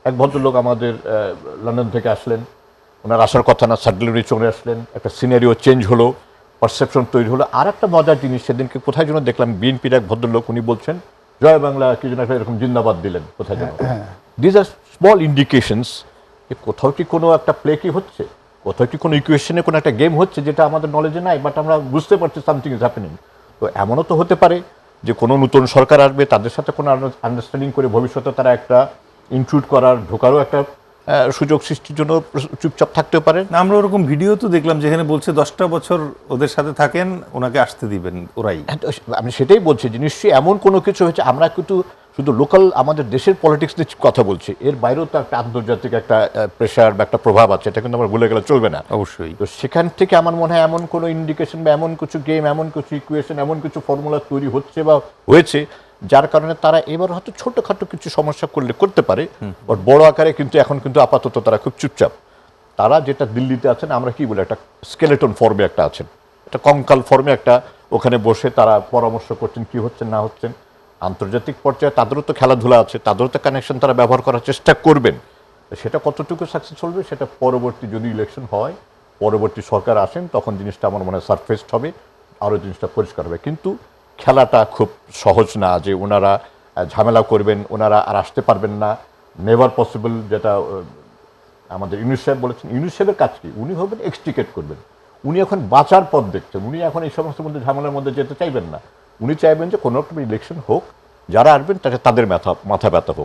এক ভদ্রলোক আমাদের লন্ডন থেকে আসলেন, ওনার আসার কথা না, সাডেনলি চলে আসলেন, একটা সিনারিও চেঞ্জ হলো, পারসেপশন তৈরি হলো। আর একটা মজার জিনিস, সেদিনকে কোথায় যেন দেখলাম বিএনপির এক ভদ্রলোক, উনি বলছেন জয় বাংলা, কি যেন একটা এরকম জিন্দাবাদ দিলেন কোথায় যেন। দিজ আর স্মল ইন্ডিকেশনস যে কোথাও কি কোনো একটা প্লে কি হচ্ছে, কোথাও কি কোনো ইকুয়েশনে কোনো একটা গেম হচ্ছে যেটা আমাদের নলেজে নাই, বাট আমরা বুঝতে পারছি সামথিং ইজ হ্যাপেনিং। তো এমনও তো হতে পারে যে কোনো নতুন সরকার আসবে, তাদের সাথে কোনো আন্ডারস্ট্যান্ডিং করে ভবিষ্যতে তারা একটা ইনক্লুড করার, ঢোকারও একটা সুযোগ সৃষ্টির জন্য চুপচাপ থাকতেও পারে। না, আমরা ওরকম ভিডিও তো দেখলাম যেখানে বলছে 10টা বছর ওদের সাথে থাকেন, ওনাকে আসতে দিবেন ওরাই। হ্যাঁ, তো আমি সেটাই বলছি যে নিশ্চয়ই এমন কোনো কিছু হয়েছে। আমরা কিন্তু শুধু লোকাল আমাদের দেশের পলিটিক্স নিয়ে কথা বলছি, এর বাইরেও তো একটা আন্তর্জাতিক একটা প্রেশার বা একটা প্রভাব আছে, এটা কিন্তু আমরা ভুলে গেলে চলবে না। অবশ্যই। তো সেখান থেকে আমার মনে হয় এমন কোনো ইন্ডিকেশন বা এমন কিছু গেম, এমন কিছু ইকুয়েশন, এমন কিছু ফর্মুলা তৈরি হচ্ছে বা হয়েছে, যার কারণে তারা এবার হয়তো ছোটোখাটো কিছু সমস্যা করলে করতে পারে, বাট বড় আকারে কিন্তু এখন কিন্তু আপাতত তারা খুব চুপচাপ। তারা যেটা দিল্লিতে আছেন, আমরা কি বলি, একটা স্কেলেটন ফর্মে একটা আছেন, একটা কঙ্কাল ফর্মে একটা, ওখানে বসে তারা পরামর্শ করছেন কি হচ্ছেন না হচ্ছেন। আন্তর্জাতিক পর্যায়ে তাদেরও তো খেলাধুলা আছে, তাদেরও তো কানেকশন তারা ব্যবহার করার চেষ্টা করবেন। সেটা কতটুকু সাকসেস হবে সেটা পরবর্তী যদি ইলেকশন হয়, পরবর্তী সরকার আসেন, তখন জিনিসটা আমার মনে হয় সারফেসড হবে, আরও জিনিসটা পরিষ্কার হবে। কিন্তু খেলাটা খুব সহজ না যে ওনারা ঝামেলা করবেন, ওনারা আর আসতে পারবেন না, নেভার পসিবল। যেটা আমাদের ইউনুস সাহেব বলেছেন, ইউনুস সাহেবের কাজ কি, উনি হবেন এক্সট্রিকেট করবেন। উনি এখন বাঁচার পথ দেখছেন, উনি এখন এই সমস্ত মধ্যে ঝামেলার মধ্যে যেতে চাইবেন না। উনি চাইবেন যে কোনো একটা ইলেকশন হোক, যারা আসবেন তাতে তাদের মাথা ব্যথা হোক।